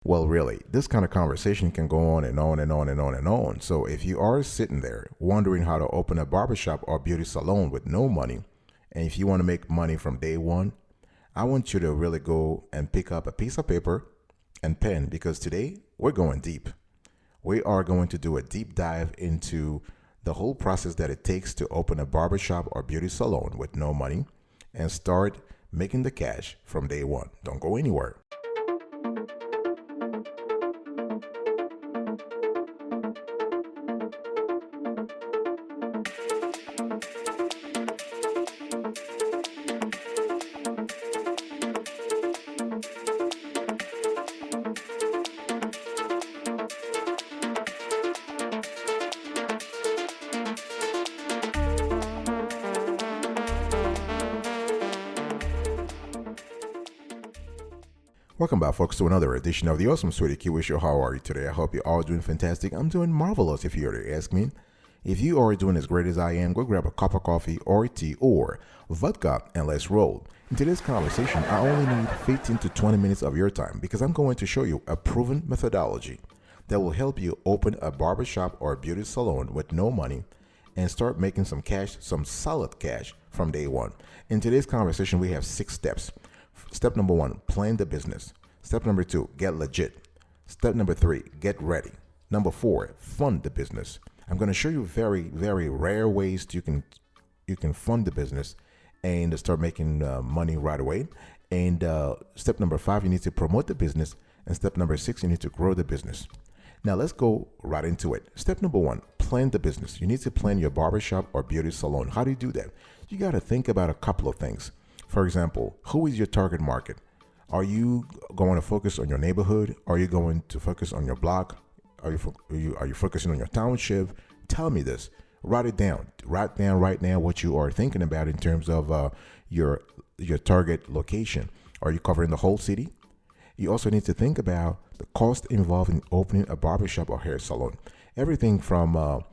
Well, really, this kind of conversation can go on and on and on and on and on. So if you are sitting there wondering how to open a barbershop or beauty salon with no money, and if you want to make money from day one, I want you to really go and pick up a piece of paper and pen because today we're going deep. We are going to do a deep dive into the whole process that it takes to open a barbershop or beauty salon with no money and start making the cash from day one. Don't go anywhere. Welcome back, folks, to another edition of the Awesome Sweetie Kiwi Show. How are you today? I hope you're all doing fantastic. I'm doing marvelous, if you were to ask me. If you are doing as great as I am, go grab a cup of coffee or tea or vodka and let's roll. In today's conversation, I only need 15 to 20 minutes of your time because I'm going to show you a proven methodology that will help you open a barbershop or a beauty salon with no money and start making some cash, some solid cash from day one. In today's conversation, we have 6 steps. Step number 1, plan the business. Step number 2, get legit. Step number 3, get ready. Number 4, fund the business. I'm going to show you very rare ways you can fund the business and start making money right away. And step number 5, you need to promote the business. And step number 6, you need to grow the business. Now let's go right into it. Step number 1, plan the business. You need to plan your barbershop or beauty salon. How do you do that? You got to think about a couple of things. For example, who is your target market? Are you going to focus on your neighborhood? Are you going to focus on your block? Are you focusing on your township? Tell me this. Write it down. Write down right now what you are thinking about in terms of your target location. Are you covering the whole city? You also need to think about the cost involved in opening a barbershop or hair salon. Everything from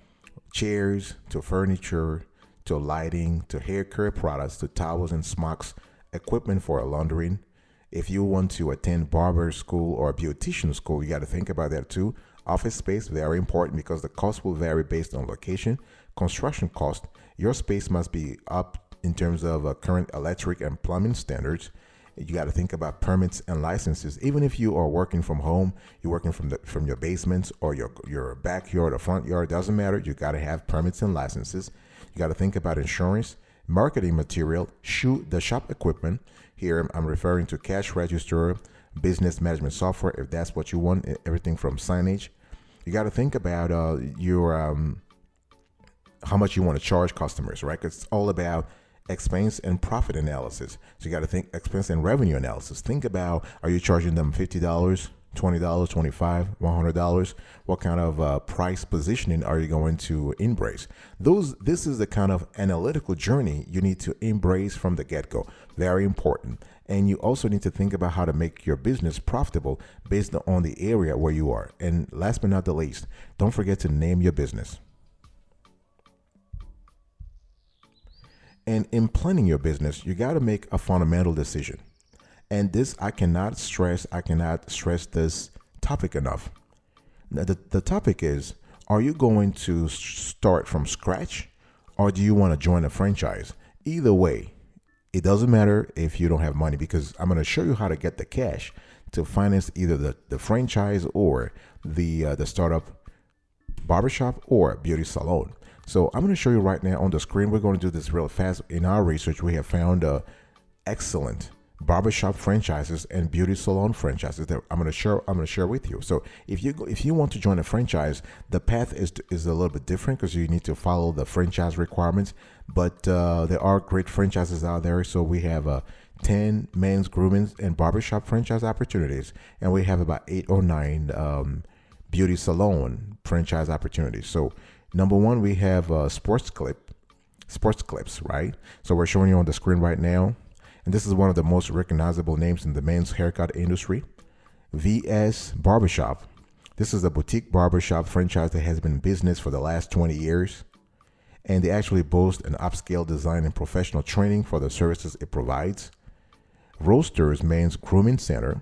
chairs to furniture to lighting, to hair care products, to towels and smocks, equipment for laundering. If you want to attend barber school or beautician school, you got to think about that too. Office space, very important because the cost will vary based on location. Construction cost, your space must be up in terms of current electric and plumbing standards. You got to think about permits and licenses. Even if you are working from home, you're working from your basements or your backyard or front yard, doesn't matter. You got to have permits and licenses. You got to think about insurance, marketing material, the shop equipment. Here I'm referring to cash register, business management software, if that's what you want, everything from signage. You got to think about how much you want to charge customers, right? It's all about expense and profit analysis. So you got to think expense and revenue analysis. Think about, are you charging them $50, $20, $25, $100? What kind of price positioning are you going to embrace? This is the kind of analytical journey you need to embrace from the get-go. Very important. And you also need to think about how to make your business profitable based on the area where you are. And last but not the least, don't forget to name your business. And in planning your business, you got to make a fundamental decision. And this, I cannot stress this topic enough. Now, the topic is, are you going to start from scratch or do you want to join a franchise? Either way, it doesn't matter if you don't have money because I'm going to show you how to get the cash to finance either the franchise or the startup barbershop or beauty salon. So I'm going to show you right now on the screen. We're going to do this real fast. In our research, we have found excellent barbershop franchises and beauty salon franchises that I'm going to share with you. So if you want to join a franchise, the path is a little bit different because you need to follow the franchise requirements. But there are great franchises out there. So we have 10 men's grooming and barbershop franchise opportunities, and we have about 8 or 9 beauty salon franchise opportunities. So number 1, we have sports clips, right? So we're showing you on the screen right now. And this is one of the most recognizable names in the men's haircut industry. VS Barbershop. This is a boutique barbershop franchise that has been in business for the last 20 years. And they actually boast an upscale design and professional training for the services it provides. Roasters Men's Grooming Center.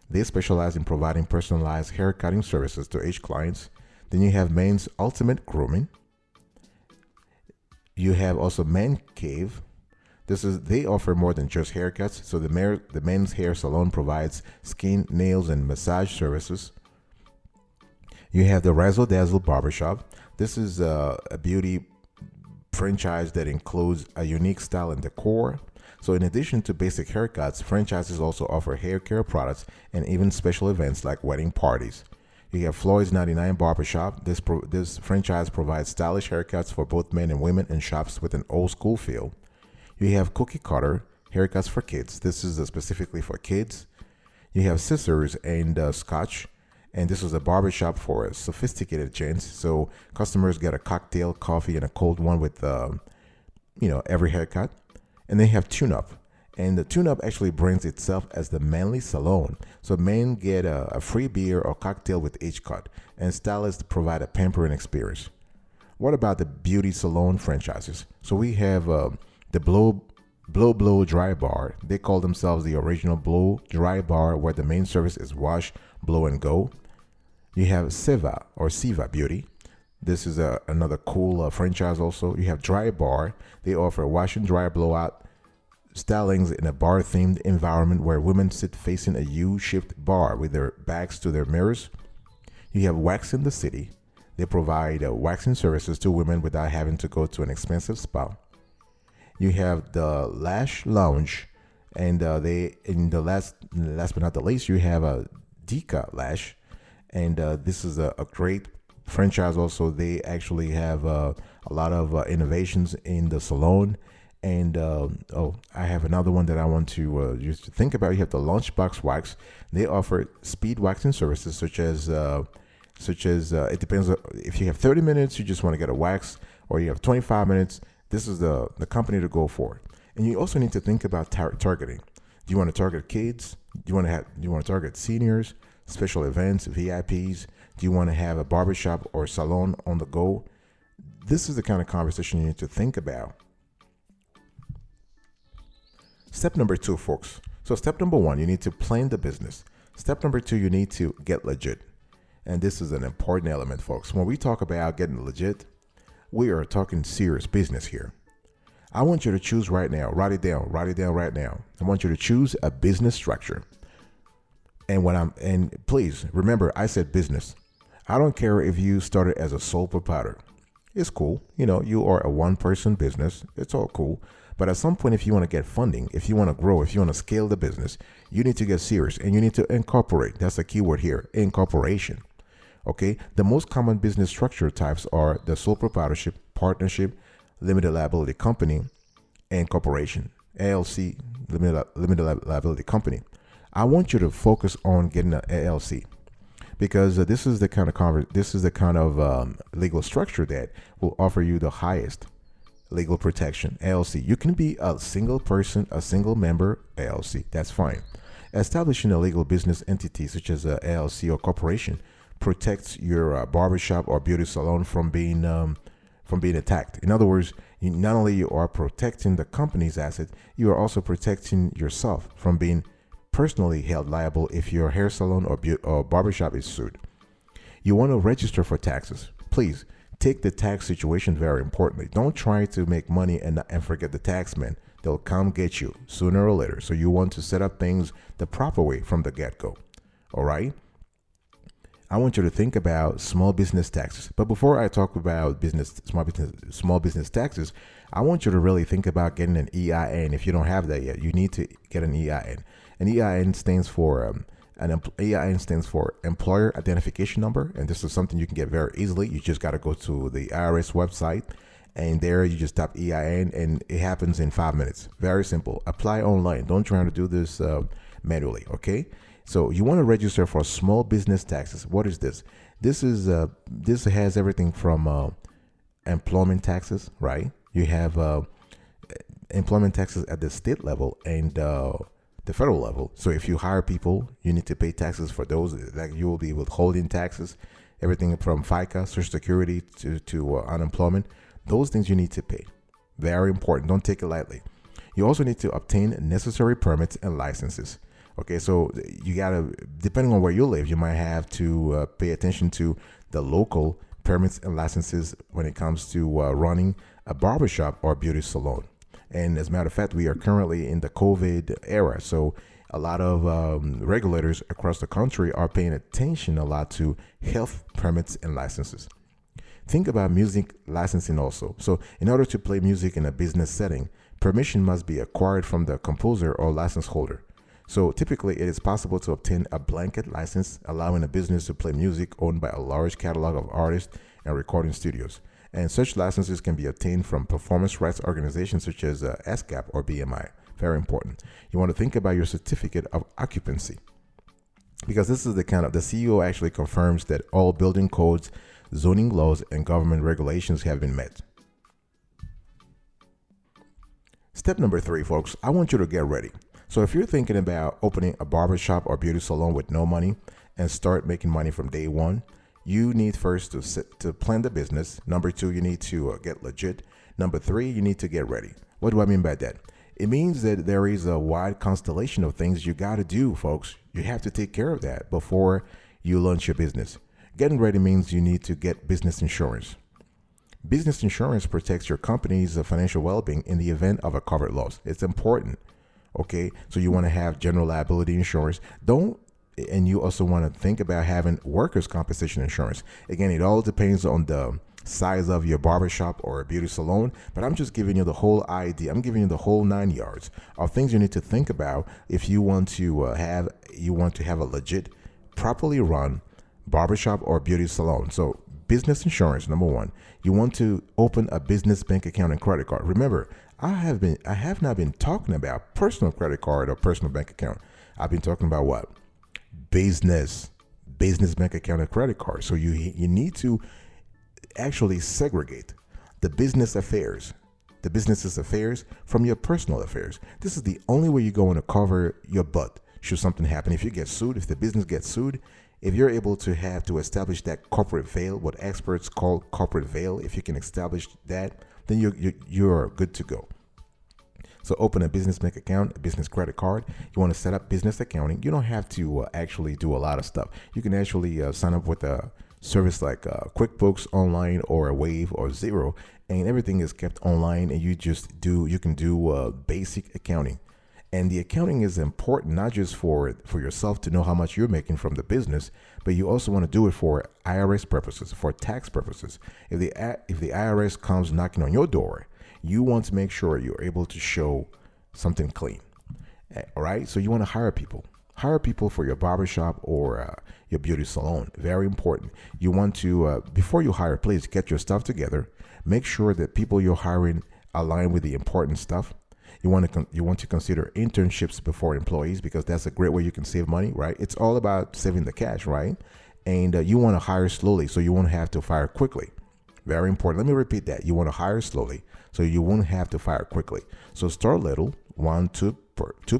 They specialize in providing personalized hair cutting services to each clients. Then you have Men's Ultimate Grooming. You have also Man Cave. They offer more than just haircuts. So the men's hair salon provides skin, nails, and massage services. You have the Razzle Dazzle Barbershop. This is a beauty franchise that includes a unique style and decor. So in addition to basic haircuts, franchises also offer hair care products and even special events like wedding parties. You have Floyd's 99 Barbershop. This franchise provides stylish haircuts for both men and women and shops with an old school feel. You have Cookie Cutter Haircuts for Kids. This is specifically for kids. You have Scissors and Scotch. And this is a barbershop for sophisticated gents. So customers get a cocktail, coffee, and a cold one with, every haircut. And they have Tune Up. And the Tune Up actually brings itself as the manly salon. So men get a free beer or cocktail with each cut. And stylists provide a pampering experience. What about the beauty salon franchises? So we have the Blow Dry Bar. They call themselves the original Blow Dry Bar, where the main service is wash, blow, and go. You have Siva Beauty. This is another cool franchise also. You have Dry Bar. They offer wash and dry blowout stylings in a bar-themed environment where women sit facing a U-shaped bar with their backs to their mirrors. You have Wax in the City. They provide waxing services to women without having to go to an expensive spa. You have the Lash Lounge, and last but not the least, you have a Dika Lash. And this is a great franchise also. They actually have a lot of innovations in the salon. And I have another one that I want to just think about. You have the Lunchbox Wax. They offer speed waxing services such as it depends if you have 30 minutes, you just want to get a wax, or you have 25 minutes. This is the company to go for. And you also need to think about targeting. Do you want to target kids? Do you want to target seniors? Special events, VIPs? Do you want to have a barbershop or salon on the go? This is the kind of conversation you need to think about. Step number 2, folks. So step number 1, you need to plan the business. Step number 2, you need to get legit. And this is an important element, folks. When we talk about getting legit, we are talking serious business here. I want you to choose right now. Write it down right now. I want you to choose a business structure. And please remember, I said business. I don't care if you started as a sole proprietor. It's cool. You are a one-person business. It's all cool. But at some point, if you want to get funding, if you want to grow, if you want to scale the business, you need to get serious and you need to incorporate. That's the key word here, incorporation. Okay. The most common business structure types are the sole proprietorship, partnership, limited liability company, and corporation, LLC, limited liability company. I want you to focus on getting an LLC, because this is the kind of legal structure that will offer you the highest legal protection. LLC. You can be a single person, a single member LLC. That's fine. Establishing a legal business entity such as a LLC or corporation protects your barbershop or beauty salon from being attacked. In other words, not only you are protecting the company's asset, you are also protecting yourself from being personally held liable if your hair salon or barbershop is sued. You want to register for taxes. Please take the tax situation very importantly. Don't try to make money and forget the tax man. They'll come get you sooner or later. So you want to set up things the proper way from the get-go. All right? I want you to think about small business taxes. But before I talk about small business taxes, I want you to really think about getting an EIN. If you don't have that yet, you need to get an EIN. An EIN stands for Employer Identification Number, and this is something you can get very easily. You just got to go to the IRS website, and there you just type EIN, and it happens in 5 minutes. Very simple. Apply online. Don't try to do this manually. Okay. So you want to register for small business taxes. What is this? This has everything from employment taxes, right? You have employment taxes at the state level and the federal level. So if you hire people, you need to pay taxes for those. Like you will be withholding taxes, everything from FICA, Social Security to unemployment. Those things you need to pay. Very important. Don't take it lightly. You also need to obtain necessary permits and licenses. Okay, so you gotta, depending on where you live, you might have to pay attention to the local permits and licenses when it comes to running a barbershop or beauty salon. And as a matter of fact, we are currently in the COVID era, so a lot of regulators across the country are paying attention a lot to health permits and licenses. Think about music licensing also. So, in order to play music in a business setting, permission must be acquired from the composer or license holder. So, typically, it is possible to obtain a blanket license allowing a business to play music owned by a large catalog of artists and recording studios. And such licenses can be obtained from performance rights organizations such as SCAP or BMI. Very important. You want to think about your certificate of occupancy, because this is the kind of, the CEO actually confirms that all building codes, zoning laws, and government regulations have been met. Step number 3, folks, I want you to get ready. So if you're thinking about opening a barbershop or beauty salon with no money and start making money from day one, you need first to plan the business. Number 2, you need to get legit. Number 3, you need to get ready. What do I mean by that? It means that there is a wide constellation of things you got to do, folks. You have to take care of that before you launch your business. Getting ready means you need to get business insurance. Business insurance protects your company's financial well-being in the event of a covered loss. It's important. Okay, so you want to have general liability insurance. And you also want to think about having workers' compensation insurance. Again, it all depends on the size of your barbershop or beauty salon, but I'm just giving you the whole idea. I'm giving you the whole 9 yards of things you need to think about if you want to have a legit, properly run barbershop or beauty salon. So business insurance, number 1. You want to open a business bank account and credit card. Remember, I have not been talking about personal credit card or personal bank account. I've been talking about what? Business bank account and credit card. So you need to actually segregate the business's affairs from your personal affairs. This is the only way you're going to cover your butt should something happen. If you get sued, if the business gets sued, if you're able to establish that corporate veil, what experts call corporate veil, if you can establish that, then you're good to go. So open a business bank account, a business credit card. You want to set up business accounting. You don't have to actually do a lot of stuff. You can actually sign up with a service like QuickBooks Online or a Wave or Xero, and everything is kept online, and you can do basic accounting. And the accounting is important not just for yourself to know how much you're making from the business, but you also want to do it for IRS purposes, for tax purposes. If the IRS comes knocking on your door, you want to make sure you're able to show something clean. All right, so you want to hire people. Hire people for your barbershop or your beauty salon. Very important. You want to, before you hire, please get your stuff together. Make sure that people you're hiring align with the important stuff. You want to consider internships before employees, because that's a great way you can save money, right? It's all about saving the cash, right? And you want to hire slowly so you won't have to fire quickly. Very important. Let me repeat that. You want to hire slowly so you won't have to fire quickly. So start little, 1, 2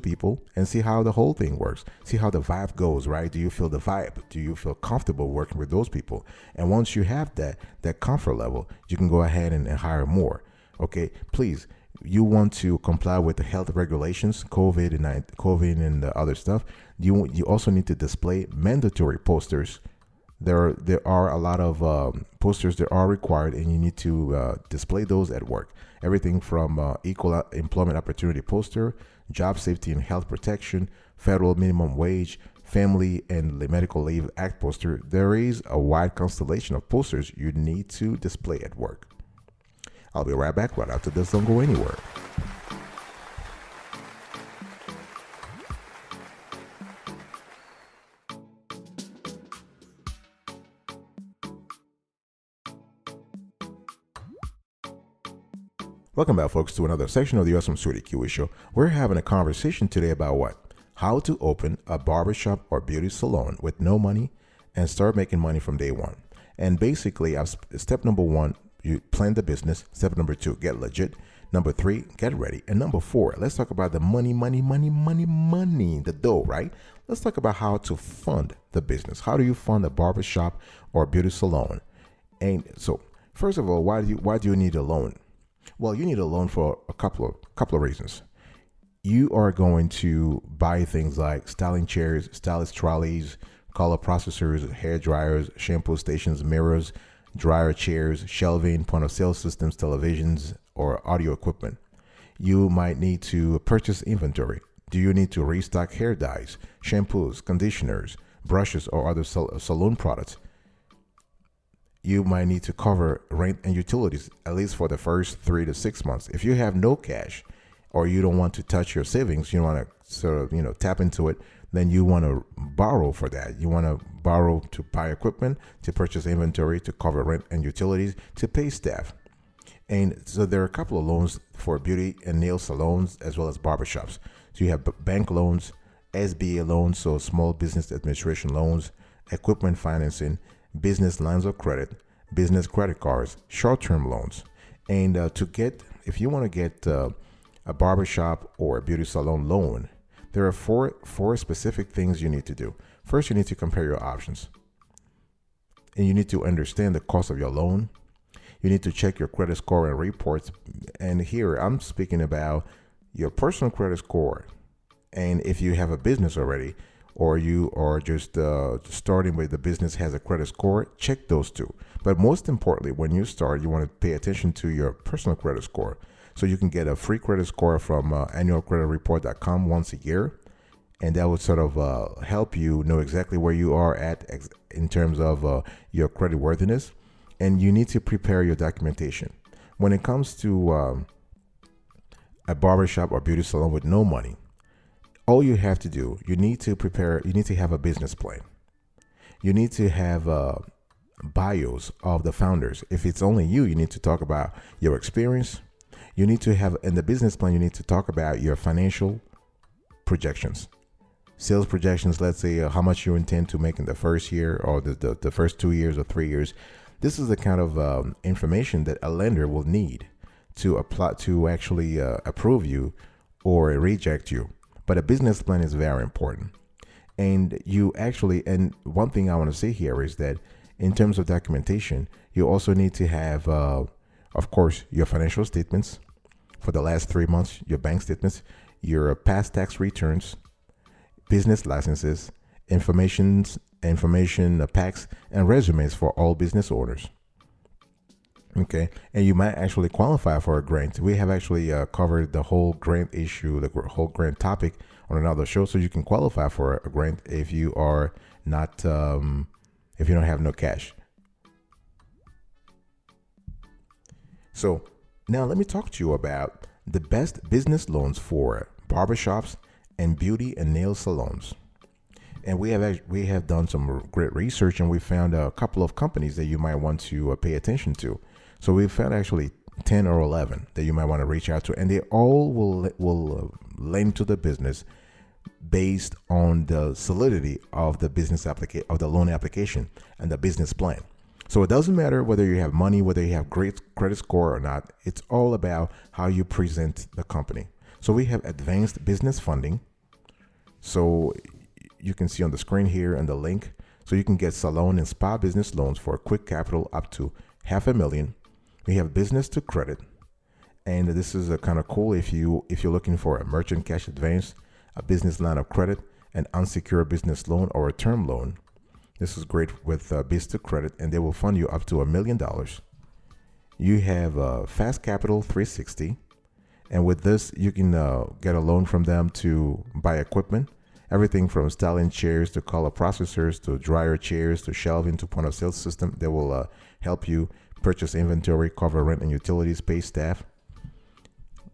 people, and see how the whole thing works. See how the vibe goes, right? Do you feel the vibe? Do you feel comfortable working with those people? And once you have that comfort level, you can go ahead and hire more. Okay, please. You want to comply with the health regulations, COVID and the other stuff. You also need to display mandatory posters. There are a lot of posters that are required, and you need to display those at work. Everything from equal employment opportunity poster, job safety and health protection, federal minimum wage, family and medical leave act poster. There is a wide constellation of posters you need to display at work. I'll be right back right after this. Don't go anywhere. Welcome back, folks, to another section of the Awesome Sweetie Kiwi Show. We're having a conversation today about what? How to open a barbershop or beauty salon with no money and start making money from day one. And basically, step number 1, you plan the business. Step number 2, get legit. Number 3, get ready. And number 4, let's talk about the money, the dough, right? Let's talk about how to fund the business. How do you fund a barbershop or beauty salon? And so, first of all, why do you need a loan? Well, you need a loan for a couple of reasons. you are going to buy things like styling chairs, stylist trolleys, color processors, hair dryers, shampoo stations, mirrors, dryer chairs, shelving, point of sale systems, televisions, or audio equipment. You might need to purchase inventory. Do you need to restock hair dyes, shampoos, conditioners, brushes, or other salon products? You might need to cover rent and utilities, at least for the first 3 to 6 months. If you have no cash or you don't want to touch your savings, you want to sort of, tap into it, then you want to borrow for that. You want to borrow to buy equipment, to purchase inventory, to cover rent and utilities, to pay staff. And so there are a couple of loans for beauty and nail salons as well as barbershops. So you have bank loans, SBA loans, so small business administration loans, equipment financing, business lines of credit, business credit cards, short-term loans. And if you want to get a barbershop or a beauty salon loan, there are four specific things you need to do. First, you need to compare your options. And you need to understand the cost of your loan. You need to check your credit score and reports. And here I'm speaking about your personal credit score. And if you have a business already, or you are just starting with the business has a credit score, check those two. But most importantly, when you start, you want to pay attention to your personal credit score. So you can get a free credit score from annualcreditreport.com once a year. And that would sort of help you know exactly where you are at in terms of your credit worthiness. And you need to prepare your documentation. When it comes to a barbershop or beauty salon with no money, all you have to do, you need to have a business plan. You need to have bios of the founders. If it's only you, you need to talk about your experience. You need to have, in the business plan, you need to talk about your financial projections. Sales projections, let's say how much you intend to make in the first year or the first 2 years or 3 years. This is the kind of information that a lender will need to apply to actually approve you or reject you. But a business plan is very important. And one thing I want to say here is that in terms of documentation, you also need to have, of course, your financial statements for the last 3 months, your bank statements, your past tax returns, business licenses, information packs, and resumes for all business owners. Okay, and you might actually qualify for a grant. We have actually covered the whole grant issue, the whole grant topic on another show. So you can qualify for a grant if you are not, if you don't have no cash. So now let me talk to you about the best business loans for barbershops and beauty and nail salons. And we have done some great research, and we found a couple of companies that you might want to pay attention to. So we found actually 10 or 11 that you might want to reach out to, and they all will lend to the business based on the solidity of the of the loan application and the business plan. So it doesn't matter whether you have money, whether you have great credit score or not. It's all about how you present the company. So we have advanced business funding. So you can see on the screen here and the link. So you can get salon and spa business loans for quick capital up to $500,000. We have business to credit, and this is a kind of cool if you're looking for a merchant cash advance, a business line of credit, an unsecured business loan, or a term loan. This is great with biz to credit, and they will fund you up to $1 million. You have Fast Capital 360, and with this you can get a loan from them to buy equipment, everything from styling chairs to color processors to dryer chairs to shelving to point of sale system. They will help you purchase inventory, cover rent and utilities, pay staff.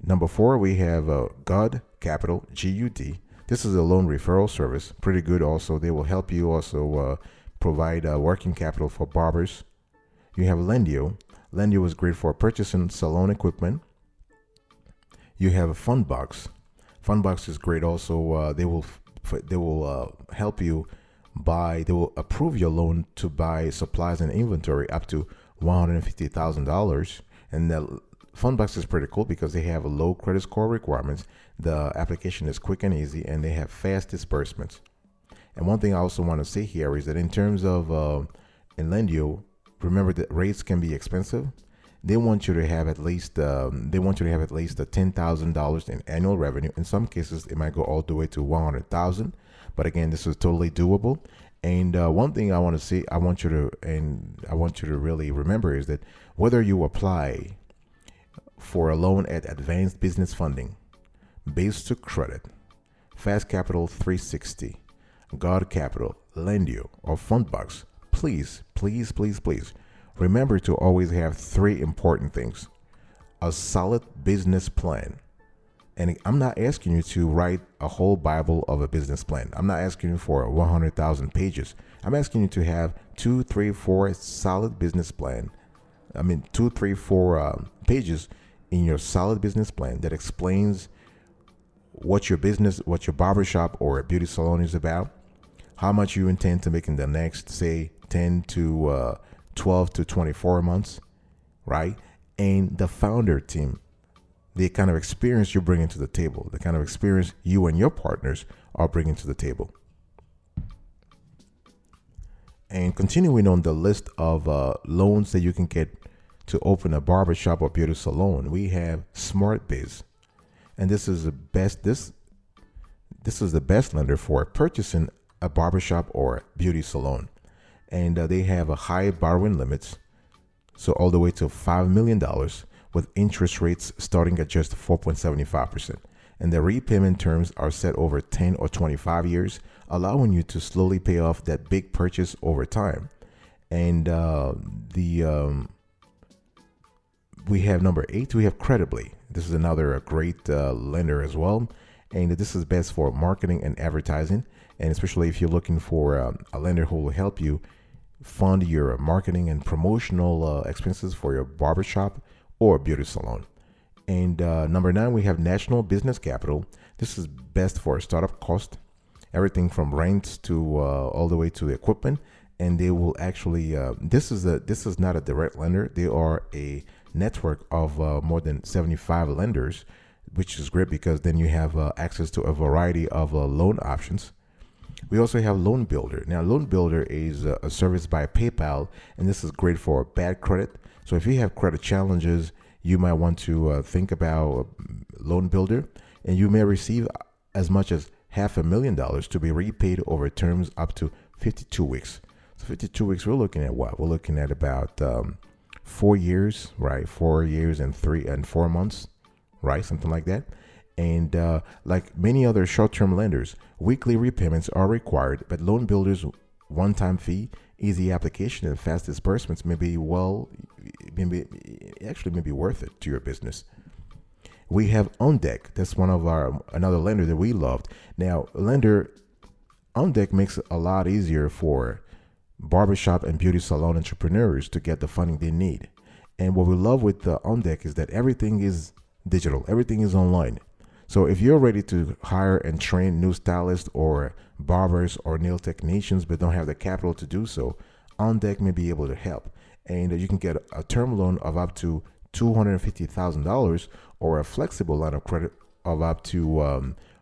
Number 4, we have GUD Capital, GUD. This is a loan referral service, pretty good also. They will help you also provide working capital for barbers. You have Lendio. Lendio is great for purchasing salon equipment. You have Fundbox. Fundbox is great also. They will help you buy, they will approve your loan to buy supplies and inventory up to $150,000. And the Fundbox is pretty cool because they have a low credit score requirements. The application is quick and easy, and they have fast disbursements. And one thing I also want to say here is that in terms of in Lendio, remember that rates can be expensive. they want you to have at least a $10,000 in annual revenue. In some cases, it might go all the way to 100,000. But again, this is totally doable. And one thing I want to say, I want you to really remember is that whether you apply for a loan at Advanced Business Funding, Base to Credit, Fast Capital 360, God Capital, Lendio, or Fundbox, please, please, please, please remember to always have three important things: a solid business plan. And I'm not asking you to write a whole Bible of a business plan. I'm not asking you for 100,000 pages. I'm asking you to have 2, 3, 4 solid business plan. 2, 3, 4 pages in your solid business plan that explains what your business, what your barbershop or a beauty salon is about, how much you intend to make in the next, say, 10 to 12 to 24 months, right? And the founder team, the kind of experience you're bringing to the table, the kind of experience you and your partners are bringing to the table. And continuing on the list of loans that you can get to open a barbershop or beauty salon, we have Smart Biz. And this is the best lender for purchasing a barbershop or beauty salon. And they have a high borrowing limits, so all the way to $5 million, with interest rates starting at just 4.75%. And the repayment terms are set over 10 or 25 years, allowing you to slowly pay off that big purchase over time. And we have number 8, we have Credibly. This is another great lender as well. And this is best for marketing and advertising. And especially if you're looking for a lender who will help you fund your marketing and promotional expenses for your barbershop or beauty salon. And number 9, we have National Business Capital. This is best for startup cost, everything from rents to all the way to the equipment. And they will actually, this is not a direct lender. They are a network of more than 75 lenders, which is great because then you have access to a variety of loan options. We also have Loan Builder. Now, Loan Builder is a service by PayPal, and this is great for bad credit. So if you have credit challenges, you might want to think about Loan Builder, and you may receive as much as $500,000 to be repaid over terms up to 52 weeks. So 52 weeks, we're looking at what? We're looking at about 4 years, right? 4 years and 4 months, right? Something like that. And like many other short-term lenders, weekly repayments are required, but Loan Builder's one-time fee, easy application, and fast disbursements may be worth it to your business. We have On Deck. That's another lender that we loved. Now, On Deck makes it a lot easier for barbershop and beauty salon entrepreneurs to get the funding they need. And what we love with On Deck is that everything is digital, everything is online. So if you're ready to hire and train new stylists or barbers or nail technicians but don't have the capital to do so, On Deck may be able to help. And you can get a term loan of up to $250,000 or a flexible line of credit of up to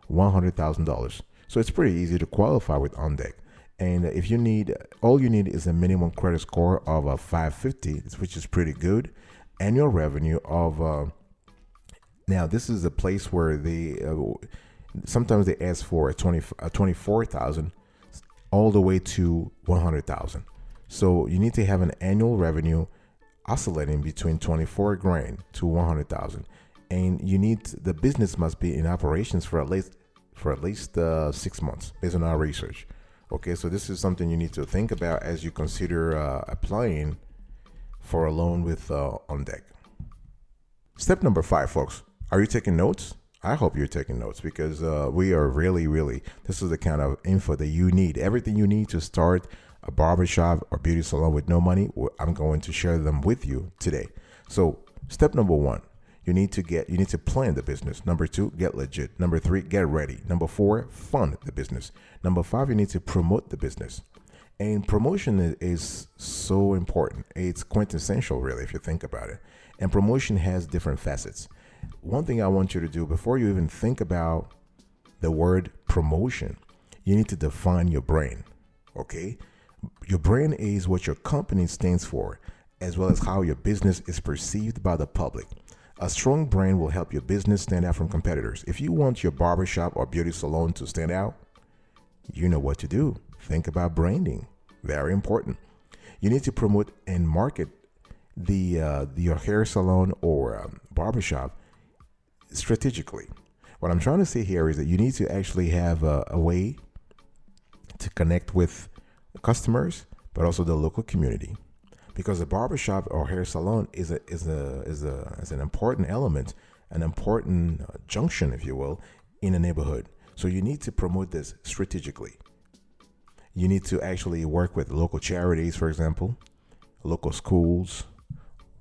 $100,000. So it's pretty easy to qualify with On Deck. And if you need, all you need is a minimum credit score of 550, which is pretty good. Annual revenue of now, this is a place where they sometimes they ask for a 24,000 all the way to 100,000. So you need to have an annual revenue oscillating between 24 grand to 100,000, and the business must be in operations for at least 6 months, based on our research. Okay, so this is something you need to think about as you consider applying for a loan with On Deck. Step number 5, folks. Are you taking notes? I hope you're taking notes because we are really, this is the kind of info that you need. Everything you need to start a barbershop or beauty salon with no money, I'm going to share them with you today. So step number 1, you need to plan the business. Number 2, get legit. Number 3, get ready. Number 4, fund the business. Number 5, you need to promote the business. And promotion is so important. It's quintessential, really, if you think about it. And promotion has different facets. One thing I want you to do before you even think about the word promotion, you need to define your brand. Okay? Your brand is what your company stands for. as well as how your business is perceived by the public. A strong brand will help your business stand out from competitors. If you want your barbershop or beauty salon to stand out, you know what to do. Think about branding. Very important. You need to promote and market your hair salon or barbershop strategically. What I'm trying to say here is that you need to actually have a way to connect with customers, but also the local community, because a barbershop or hair salon is an important element, an important junction, if you will, in a neighborhood. So you need to promote this strategically. You need to actually work with local charities, for example, local schools.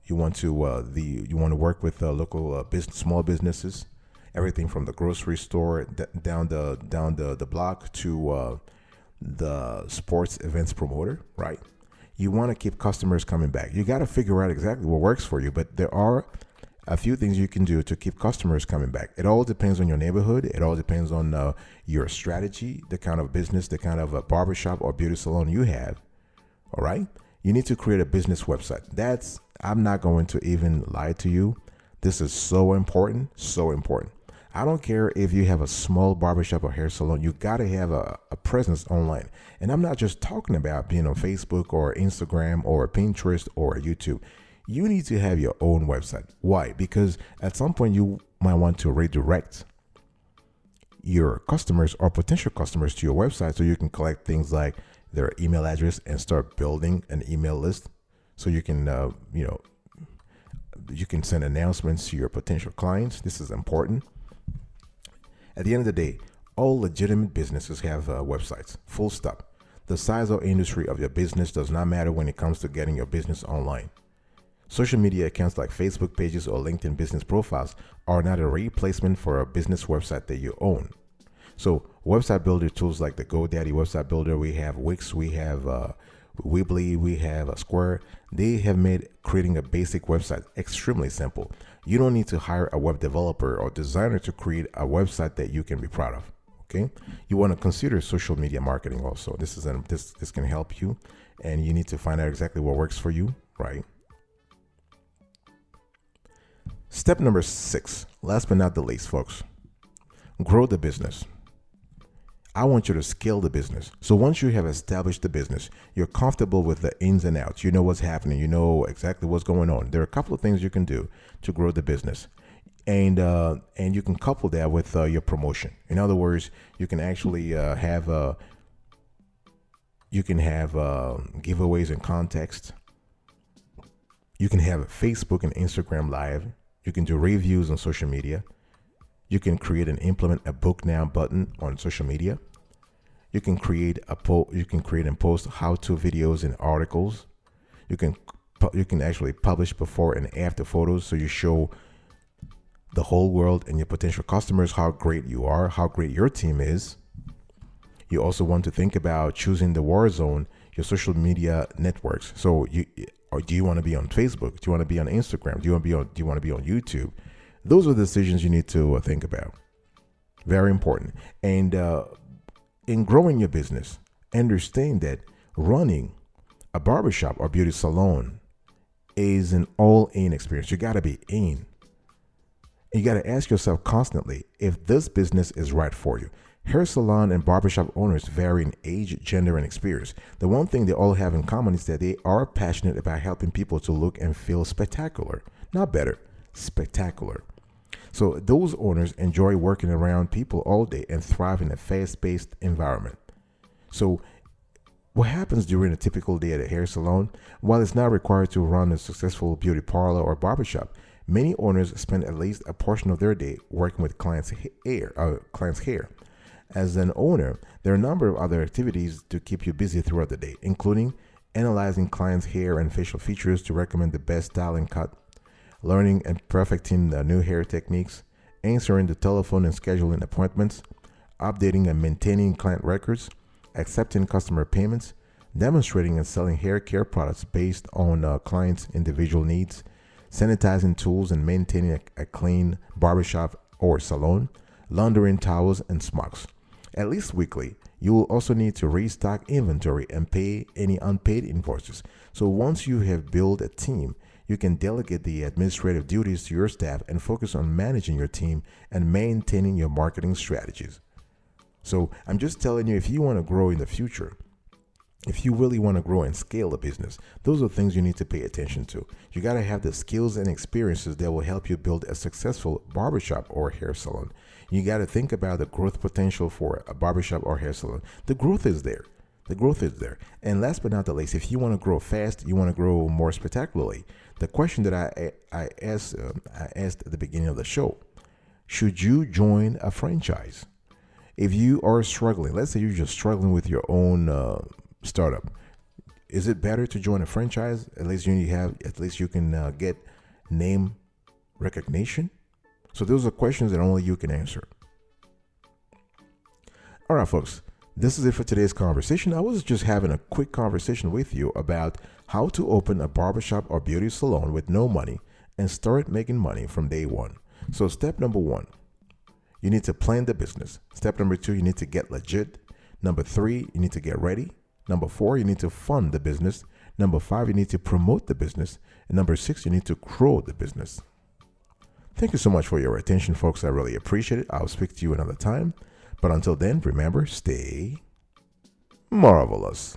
You want to work with local small businesses, everything from the grocery store down the block to the sports events promoter, right? You want to keep customers coming back. You got to figure out exactly what works for you, but there are a few things you can do to keep customers coming back. It all depends on your neighborhood. It all depends on your strategy, the kind of business, the kind of barbershop or beauty salon you have. All right. You need to create a business website. I'm not going to even lie to you. This is so important, so important. I don't care if you have a small barbershop or hair salon, you got to have a presence online. And I'm not just talking about being on Facebook or Instagram or Pinterest or YouTube. You need to have your own website. Why? Because at some point you might want to redirect your customers or potential customers to your website so you can collect things like their email address and start building an email list so you can, you can send announcements to your potential clients. This is important. At the end of the day, all legitimate businesses have websites, full stop. The size or industry of your business does not matter when it comes to getting your business online. Social media accounts like Facebook pages or LinkedIn business profiles are not a replacement for a business website that you own. So website builder tools like the GoDaddy website builder, we have Wix, we have Weebly, we have Square. They have made creating a basic website extremely simple. You don't need to hire a web developer or designer to create a website that you can be proud of. Okay, you want to consider social media marketing also. This can help you, and you need to find out exactly what works for you, right? Step number 6, last but not the least, folks, grow the business. I want you to scale the business. So once you have established the business, you're comfortable with the ins and outs. You know what's happening. You know exactly what's going on. There are a couple of things you can do to grow the business, and you can couple that with your promotion. In other words, you can actually have giveaways and contests. You can have Facebook and Instagram Live. You can do reviews on social media. You can create and implement a book now button on social media. You can create and post how-to videos and articles. You can actually publish before and after photos, so you show the whole world and your potential customers how great you are, how great your team is. You also want to think about choosing the war zone, your social media networks. So do you want to be on Facebook? Do you want to be on Instagram? Do you want to be on YouTube? Those are decisions you need to think about. Very important. And in growing your business, understand that running a barbershop or beauty salon is an all-in experience. You got to be in. You got to ask yourself constantly if this business is right for you. Hair salon and barbershop owners vary in age, gender, and experience. The one thing they all have in common is that they are passionate about helping people to look and feel spectacular. Not better, spectacular. So those owners enjoy working around people all day and thrive in a fast-paced environment. So what happens during a typical day at a hair salon? While it's not required to run a successful beauty parlor or barbershop, many owners spend at least a portion of their day working with clients' hair. As an owner, there are a number of other activities to keep you busy throughout the day, including analyzing clients' hair and facial features to recommend the best style and cut, learning and perfecting the new hair techniques, answering the telephone and scheduling appointments, updating and maintaining client records, accepting customer payments, demonstrating and selling hair care products based on clients' individual needs, sanitizing tools and maintaining a clean barbershop or salon, laundering towels and smocks. At least weekly, You will also need to restock inventory and pay any unpaid invoices. So once you have built a team, you can delegate the administrative duties to your staff and focus on managing your team and maintaining your marketing strategies. So I'm just telling you, if you want to grow in the future, if you really want to grow and scale a business, those are things you need to pay attention to. You got to have the skills and experiences that will help you build a successful barbershop or hair salon. You got to think about the growth potential for a barbershop or hair salon. The growth is there. The growth is there. And last but not the least, if you want to grow fast, you want to grow more spectacularly, the question that I asked at the beginning of the show, should you join a franchise? If you are struggling, let's say you're just struggling with your own startup, is it better to join a franchise? At least you can get name recognition. So those are questions that only you can answer. All right, folks, this is it for today's conversation. I was just having a quick conversation with you about how to open a barbershop or beauty salon with no money and start making money from day one. So step number 1, you need to plan the business. Step number 2, you need to get legit. Number 3, you need to get ready. Number 4, you need to fund the business. Number 5, you need to promote the business. And number 6, you need to grow the business. Thank you so much for your attention, folks. I really appreciate it. I'll speak to you another time. But until then, remember, stay marvelous.